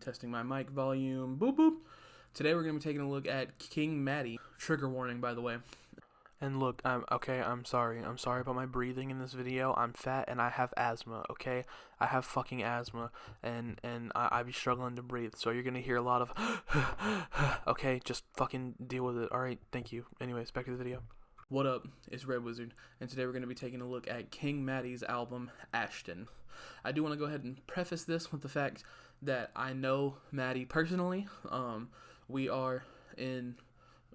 Testing my mic volume. Boop boop. Today we're going to be taking a look at King Madi. Trigger warning, by the way. And look, I'm sorry. I'm sorry about my breathing in this video. I'm fat and I have asthma, okay? I have fucking asthma and I be struggling to breathe. So you're going to hear a lot of okay, just fucking deal with it. All right, thank you. Anyways, back to the video. What up? It's Wizxrd, and today we're going to be taking a look at King Madi's album, Ashton. I do want to go ahead and preface this with the fact that I know Madi personally. We are in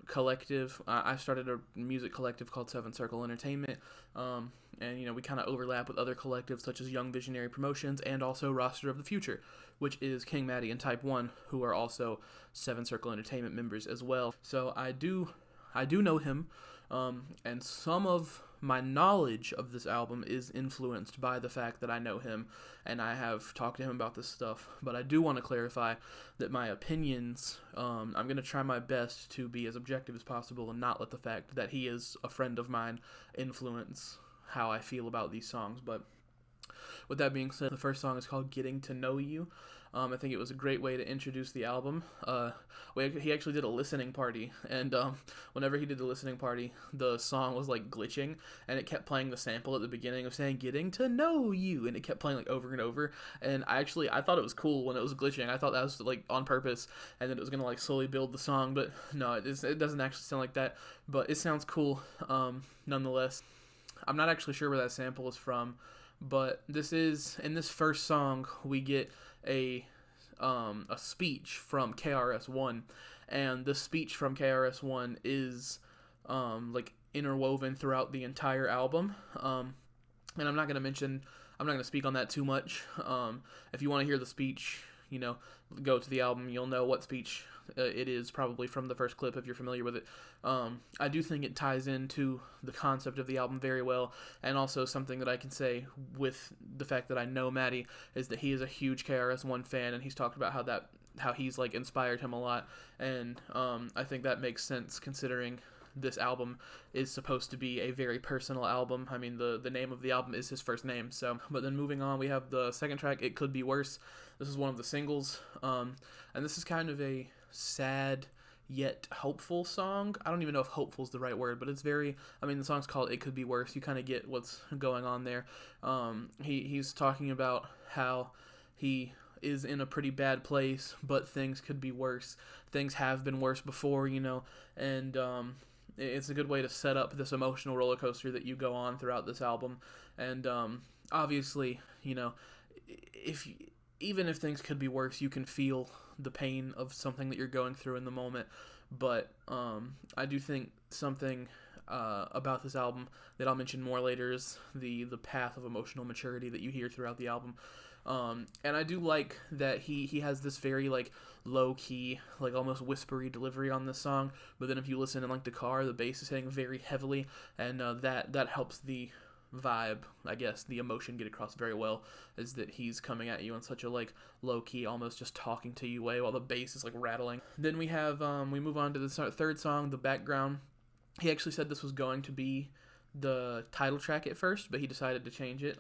collective. I started a music collective called Seven Circle Entertainment, and we kind of overlap with other collectives such as Young Visionary Promotions and also Roster of the Future, which is King Madi and Type 1, who are also Seven Circle Entertainment members as well. So I do know him, and some of my knowledge of this album is influenced by the fact that I know him and I have talked to him about this stuff. But I do want to clarify that my opinions, I'm going to try my best to be as objective as possible and not let the fact that he is a friend of mine influence how I feel about these songs. But with that being said, the first song is called Getting to Know You. I think it was a great way to introduce the album. He actually did a listening party, and whenever he did the listening party, the song was like glitching, and it kept playing the sample at the beginning of saying "Getting to Know You," and it kept playing like over and over. And I thought it was cool when it was glitching. I thought that was like on purpose, and that it was gonna like slowly build the song. But no, it doesn't actually sound like that. But it sounds cool, nonetheless. I'm not actually sure where that sample is from. But in this first song, we get a speech from KRS-One, and the speech from KRS-One is like interwoven throughout the entire album. And I'm not gonna speak on that too much. If you want to hear the speech, go to the album. You'll know what speech it is, probably from the first clip if you're familiar with it. I do think it ties into the concept of the album very well, and also something that I can say with the fact that I know Madi is that he is a huge KRS-One fan, and he's talked about how he's like inspired him a lot, and I think that makes sense considering this album is supposed to be a very personal album. I mean, the name of the album is his first name. So, but then moving on, we have the second track, It Could Be Worse. This is one of the singles, and this is kind of a sad yet hopeful song. I don't even know if hopeful is the right word, but it's the song's called It Could Be Worse. You kind of get what's going on there. He's talking about how he is in a pretty bad place, but things could be worse. Things have been worse before, and it's a good way to set up this emotional roller coaster that you go on throughout this album. And obviously, even if things could be worse, you can feel the pain of something that you're going through in the moment. But I do think something about this album that I'll mention more later is the path of emotional maturity that you hear throughout the album. And I do like that he has this very like low key, like almost whispery delivery on this song. But then if you listen in like the car, the bass is hitting very heavily, and that helps the vibe, I guess, the emotion get across very well, is that he's coming at you in such a like low key, almost just talking to you way while the bass is like rattling. Then we have we move on to the third song, The Background. He actually said this was going to be the title track at first, but he decided to change it.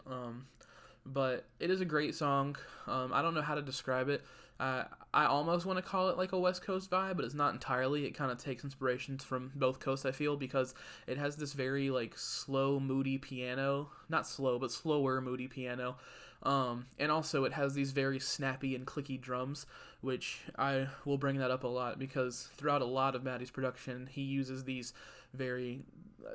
But it is a great song. I don't know how to describe it. I almost want to call it like a West Coast vibe, but it's not entirely. It kind of takes inspirations from both coasts, I feel, because it has this very like slow, moody piano. Not slow, but slower, moody piano. And also it has these very snappy and clicky drums, which I will bring that up a lot because throughout a lot of Madi's production, he uses these very,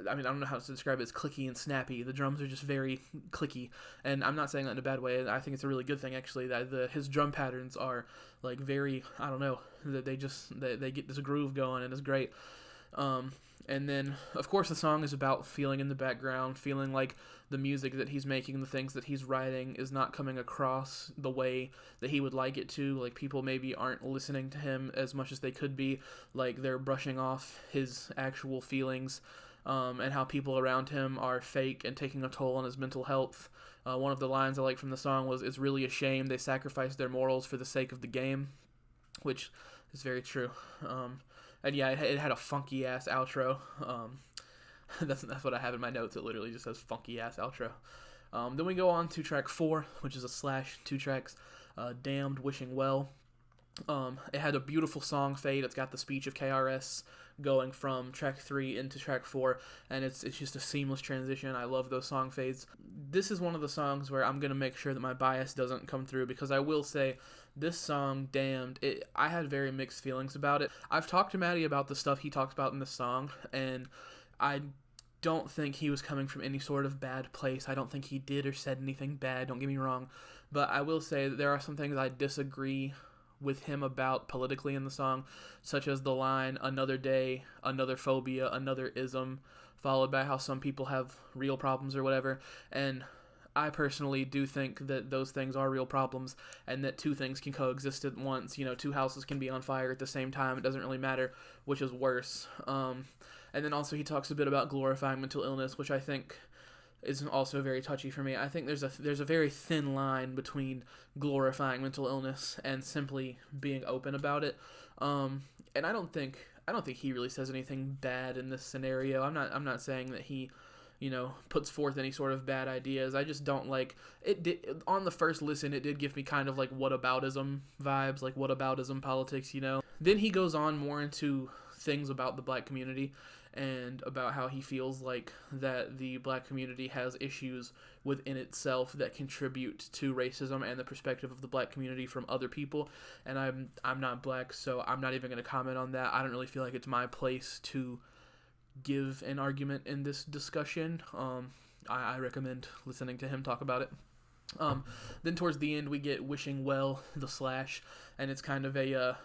I don't know how to describe it, it's clicky and snappy. The drums are just very clicky, and I'm not saying that in a bad way. I think it's a really good thing, actually, that his drum patterns are like very, I don't know, that they get this groove going, and it's great. And then, of course, the song is about feeling in the background, feeling like the music that he's making, the things that he's writing, is not coming across the way that he would like it to. Like, people maybe aren't listening to him as much as they could be. Like, they're brushing off his actual feelings, and how people around him are fake and taking a toll on his mental health. One of the lines I like from the song was, "It's really a shame they sacrificed their morals for the sake of the game," which is very true. And yeah, it had a funky ass outro. That's what I have in my notes. It literally just says funky ass outro. Then we go on to track 4, which is a slash 2 tracks. Damned, Wishing Well. It had a beautiful song fade. It's got the speech of KRS going from track 3 into track 4, and it's just a seamless transition. I love those song fades. This is one of the songs where I'm going to make sure that my bias doesn't come through, because I will say this song, Damned, I had very mixed feelings about it. I've talked to Maddie about the stuff he talks about in this song, and I don't think he was coming from any sort of bad place. I don't think he did or said anything bad, don't get me wrong, but I will say that there are some things I disagree with him about politically in the song, such as the line, another day, another phobia, another ism, followed by how some people have real problems or whatever. And I personally do think that those things are real problems, and that two things can coexist at once. You know, two houses can be on fire at the same time. It doesn't really matter which is worse. And then also he talks a bit about glorifying mental illness, which I think is also very touchy for me. I think there's a very thin line between glorifying mental illness and simply being open about it. And I don't think he really says anything bad in this scenario. I'm not saying that he, puts forth any sort of bad ideas. I just don't like it. On the first listen, it did give me kind of like whataboutism vibes, like whataboutism politics, Then he goes on more into things about the black community and about how he feels like that the black community has issues within itself that contribute to racism and the perspective of the black community from other people. And I'm not black, so I'm not even going to comment on that. I don't really feel like it's my place to give an argument in this discussion. I recommend listening to him talk about it. Then towards the end, we get Wishing Well, the Slash, and it's kind of a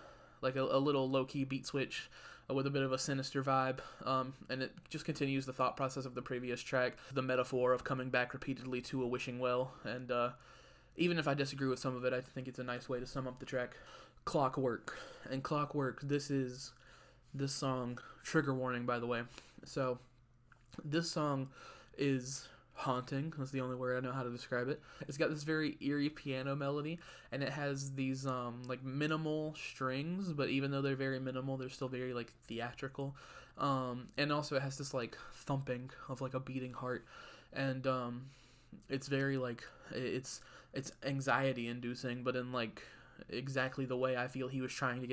little low-key beat switch with a bit of a sinister vibe, and it just continues the thought process of the previous track, the metaphor of coming back repeatedly to a wishing well, and even if I disagree with some of it, I think it's a nice way to sum up the track. Clockwork. And Clockwork, this song, trigger warning, by the way. So, this song is haunting. That's the only word I know how to describe it. It's got this very eerie piano melody, and it has these minimal strings, but even though they're very minimal, they're still very theatrical. And also it has this thumping of a beating heart, and it's very it's anxiety inducing, but in exactly the way I feel he was trying to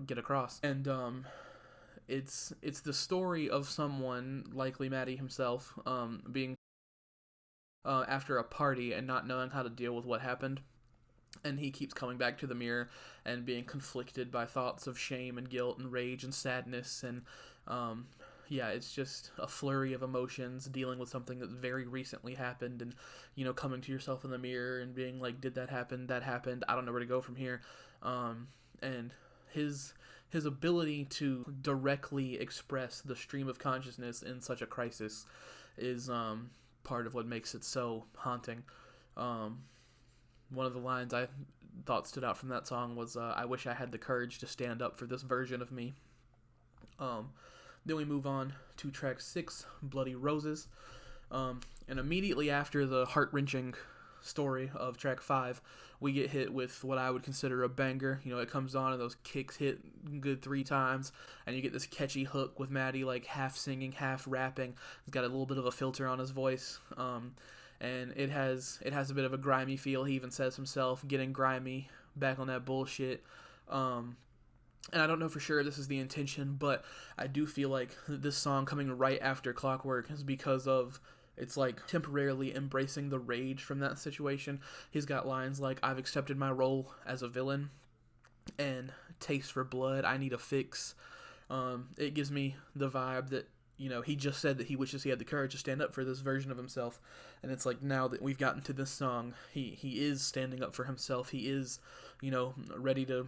get across. And it's the story of someone, likely Maddie himself, being after a party and not knowing how to deal with what happened, and he keeps coming back to the mirror and being conflicted by thoughts of shame and guilt and rage and sadness, and it's just a flurry of emotions dealing with something that very recently happened, and coming to yourself in the mirror and being like, did that happen? That happened. I don't know where to go from here. And his ability to directly express the stream of consciousness in such a crisis is part of what makes it so haunting. One of the lines I thought stood out from that song was, I wish I had the courage to stand up for this version of me. Then we move on to track 6, Bloody Roses. And immediately after the heart-wrenching story of track 5, we get hit with what I would consider a banger. It comes on and those kicks hit good 3 times, and you get this catchy hook with Maddie half singing, half rapping. He's got a little bit of a filter on his voice, and it has a bit of a grimy feel. He even says himself, getting grimy, back on that bullshit. And I don't know for sure this is the intention, but I do feel like this song coming right after Clockwork is because of it's temporarily embracing the rage from that situation. He's got lines like, I've accepted my role as a villain, and taste for blood, I need a fix. It gives me the vibe that, he just said that he wishes he had the courage to stand up for this version of himself. And it's now that we've gotten to this song, he is standing up for himself. He is, ready to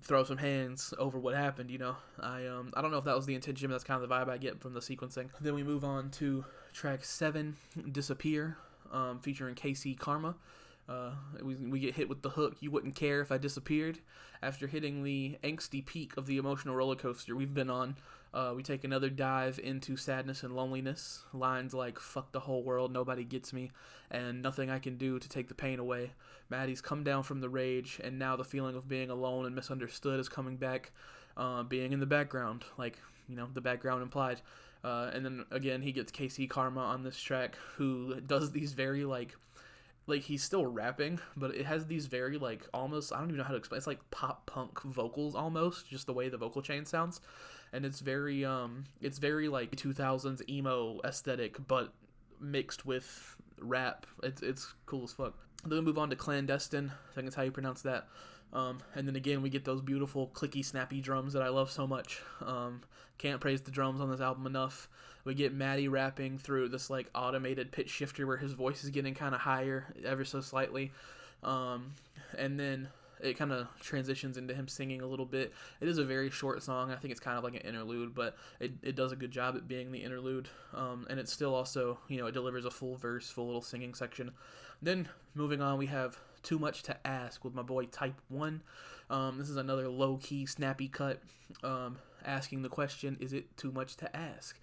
throw some hands over what happened, I don't know if that was the intention, but that's kind of the vibe I get from the sequencing. Then we move on to track 7, Disappear, featuring KC Karma. We get hit with the hook, you wouldn't care if I disappeared. After hitting the angsty peak of the emotional roller coaster we've been on, we take another dive into sadness and loneliness. Lines like, fuck the whole world, nobody gets me, and nothing I can do to take the pain away. Maddie's come down from the rage, and now the feeling of being alone and misunderstood is coming back, being in the background, the background implied. And then again, he gets KC Karma on this track, who does these very like he's still rapping, but it has these very like almost, I don't even know how to explain. It's like pop punk vocals almost, just the way the vocal chain sounds, and it's very like 2000s emo aesthetic, but mixed with rap. It's cool as fuck. Then we move on to Clandestine. I think that's how you pronounce that. And then again, we get those beautiful clicky, snappy drums that I love so much. Can't praise the drums on this album enough. We get Madi rapping through this like automated pitch shifter where his voice is getting kind of higher ever so slightly. And then it kind of transitions into him singing a little bit. It is a very short song. I think it's kind of like an interlude, but it does a good job at being the interlude. And it still also, it delivers a full verse, full little singing section. Then moving on, we have Too Much to Ask with my boy Type 1. This is another low-key, snappy cut, asking the question, is it too much to ask?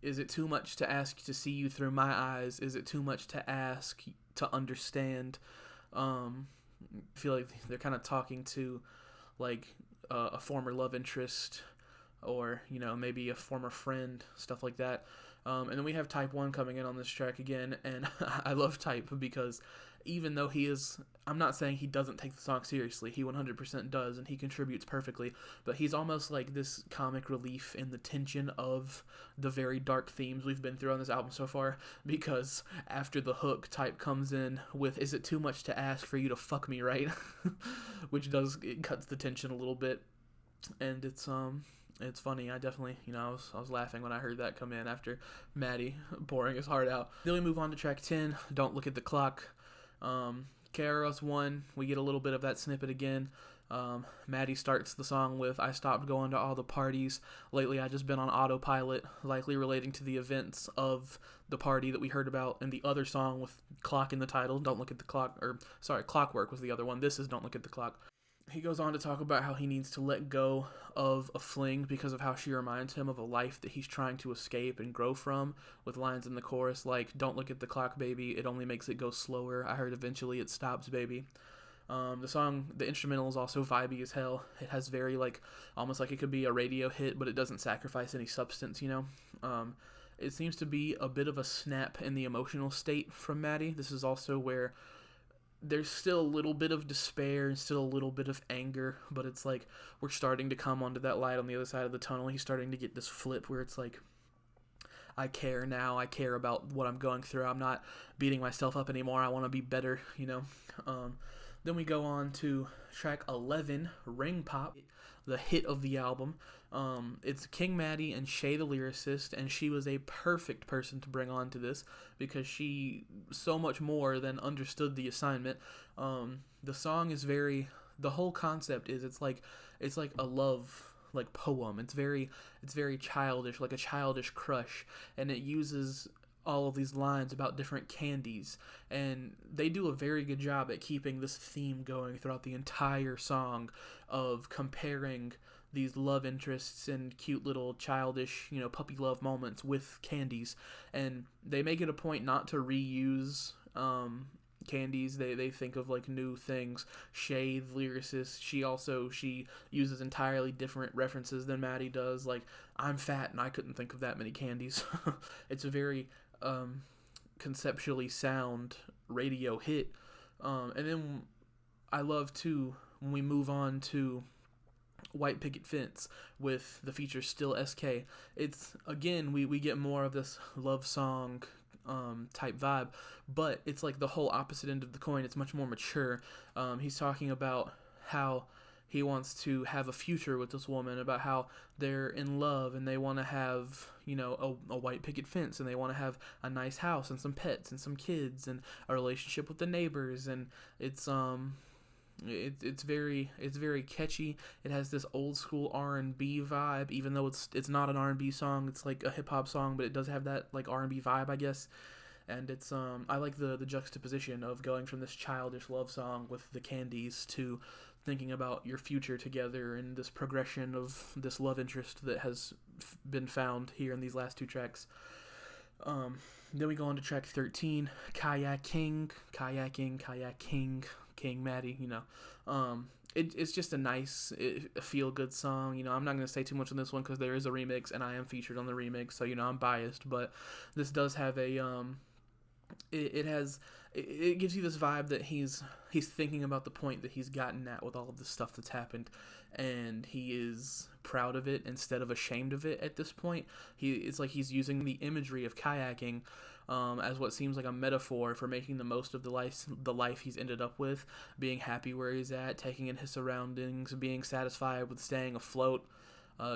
Is it too much to ask to see you through my eyes? Is it too much to ask to understand? I feel like they're kind of talking to like a former love interest, or maybe a former friend, stuff like that. And then we have Type 1 coming in on this track again, and I love Type because even though I'm not saying he doesn't take the song seriously, he 100% does, and he contributes perfectly, but he's almost like this comic relief in the tension of the very dark themes we've been through on this album so far, because after the hook, Type comes in with, is it too much to ask for you to fuck me, right? Which it cuts the tension a little bit, and it's funny. I definitely, I was laughing when I heard that come in after Madi pouring his heart out. Then we move on to track 10, Don't Look at the Clock. KRS One, we get a little bit of that snippet again. Madi starts the song with, I stopped going to all the parties. Lately I just been on autopilot, likely relating to the events of the party that we heard about in the other song with clock in the title. Don't Look at the Clock, Clockwork was the other one. This is Don't Look at the Clock. He goes on to talk about how he needs to let go of a fling because of how she reminds him of a life that he's trying to escape and grow from, with lines in the chorus like, don't look at the clock, baby, it only makes it go slower. I heard eventually it stops, baby. The instrumental is also vibey as hell. It has very, almost like it could be a radio hit, but it doesn't sacrifice any substance, It seems to be a bit of a snap in the emotional state from Madi. This is also where there's still a little bit of despair and still a little bit of anger, but it's like we're starting to come onto that light on the other side of the tunnel. He's starting to get this flip where it's like, I care now. I care about what I'm going through. I'm not beating myself up anymore. I want to be better, Then we go on to track 11, Ring Pop, the hit of the album. It's King Madi and Shay the lyricist, and she was a perfect person to bring on to this because she so much more than understood the assignment. The song is the whole concept is it's like a love poem. It's very childish, like a childish crush, and it uses all of these lines about different candies, and they do a very good job at keeping this theme going throughout the entire song of comparing these love interests and cute little childish, puppy love moments with candies, and they make it a point not to reuse candies. They think of new things. Shay, the lyricist, she uses entirely different references than Madi does, like, I'm fat and I couldn't think of that many candies. It's a very conceptually sound radio hit. And then I love too when we move on to White Picket Fence with the feature Still SK. It's again we get more of this love song type vibe, but it's like the whole opposite end of the coin. It's much more mature. He's talking about how he wants to have a future with this woman, about how they're in love and they want to have, a white picket fence, and they want to have a nice house and some pets and some kids and a relationship with the neighbors, and it's very catchy. It has this old school R&B vibe, even though it's not an R&B song. It's like a hip hop song, but it does have that R&B vibe, I guess. And it's I like the juxtaposition of going from this childish love song with the candies to thinking about your future together, and this progression of this love interest that has been found here in these last two tracks. Then we go on to track 13, Kayaking, King Madi, it's just a nice, feel-good song. I'm not going to say too much on this one because there is a remix, and I am featured on the remix, so, I'm biased, but this does have a it gives you this vibe that he's thinking about the point that he's gotten at with all of the stuff that's happened, and he is proud of it instead of ashamed of it at this point. It's like he's using the imagery of kayaking as what seems like a metaphor for making the most of the life he's ended up with, being happy where he's at, taking in his surroundings, being satisfied with staying afloat,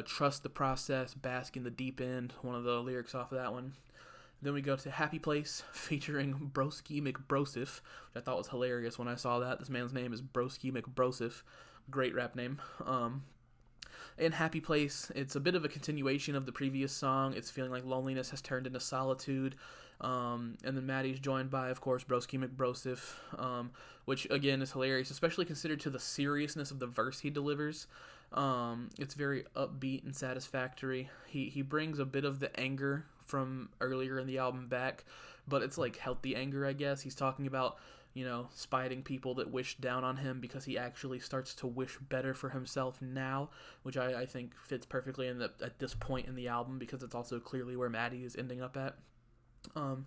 trust the process, bask in the deep end, one of the lyrics off of that one. Then we go to Happy Place featuring Broski McBrosif, which I thought was hilarious when I saw that. This man's name is Broski McBrosif. Great rap name. In Happy Place, it's a bit of a continuation of the previous song. It's feeling like loneliness has turned into solitude. And then Maddie's joined by, of course, Broski McBrosif, which, again, is hilarious, especially considered to the seriousness of the verse he delivers. It's very upbeat and satisfactory. He brings a bit of the anger from earlier in the album back, but it's like healthy anger, I guess. He's talking about, spiting people that wished down on him because he actually starts to wish better for himself now, which I think fits perfectly at this point in the album, because it's also clearly where Maddie is ending up at. And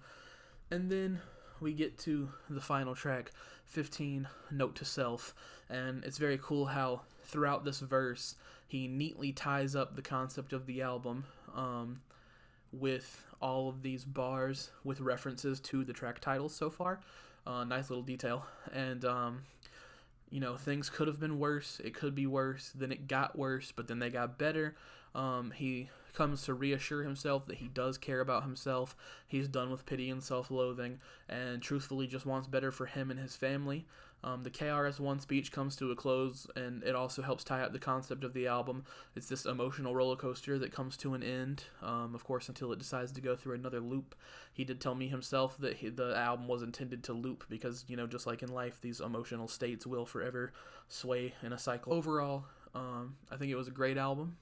then we get to the final track, 15, Note to Self, and it's very cool how throughout this verse he neatly ties up the concept of the album with all of these bars with references to the track titles so far. Nice little detail. And things could have been worse, it could be worse, then it got worse, but then they got better. He comes to reassure himself that he does care about himself. He's done with pity and self-loathing, and truthfully just wants better for him and his family. The KRS-One speech comes to a close, and it also helps tie up the concept of the album. It's this emotional roller coaster that comes to an end, of course, until it decides to go through another loop. He did tell me himself that the album was intended to loop because, just like in life, these emotional states will forever sway in a cycle. Overall, I think it was a great album.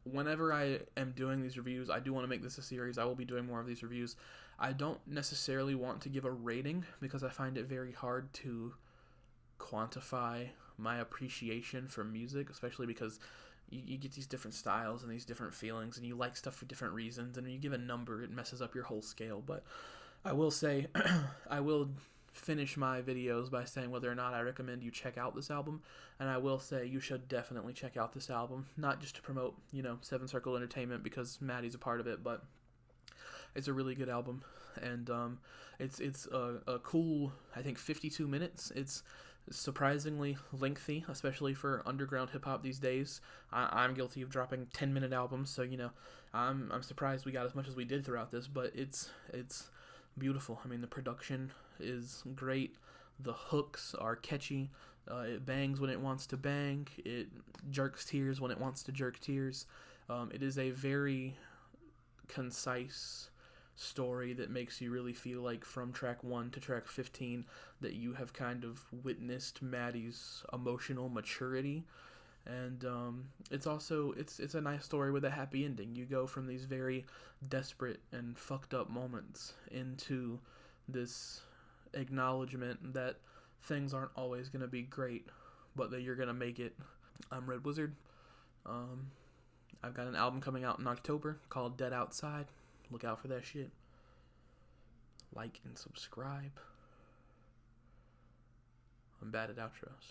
Whenever I am doing these reviews, I do want to make this a series. I will be doing more of these reviews. I don't necessarily want to give a rating because I find it very hard to quantify my appreciation for music, especially because you get these different styles and these different feelings, and you like stuff for different reasons, and when you give a number, it messes up your whole scale. But I will say, I will finish my videos by saying whether or not I recommend you check out this album, and I will say you should definitely check out this album, not just to promote, Seven Circle Entertainment because Maddie's a part of it, but it's a really good album, and it's a cool, I think, 52 minutes. It's surprisingly lengthy, especially for underground hip-hop these days. I'm guilty of dropping 10-minute albums, so, I'm surprised we got as much as we did throughout this, but it's beautiful. I mean, the production is great. The hooks are catchy. It bangs when it wants to bang. It jerks tears when it wants to jerk tears. It is a very concise story that makes you really feel like from track 1 to track 15 that you have kind of witnessed Maddie's emotional maturity. And it's also it's a nice story with a happy ending. You go from these very desperate and fucked up moments into this acknowledgement that things aren't always going to be great, but that you're going to make it. I'm Red Wizxrd. I've got an album coming out in October called Dead Outside. Look out for that shit. Like and subscribe. I'm bad at outros.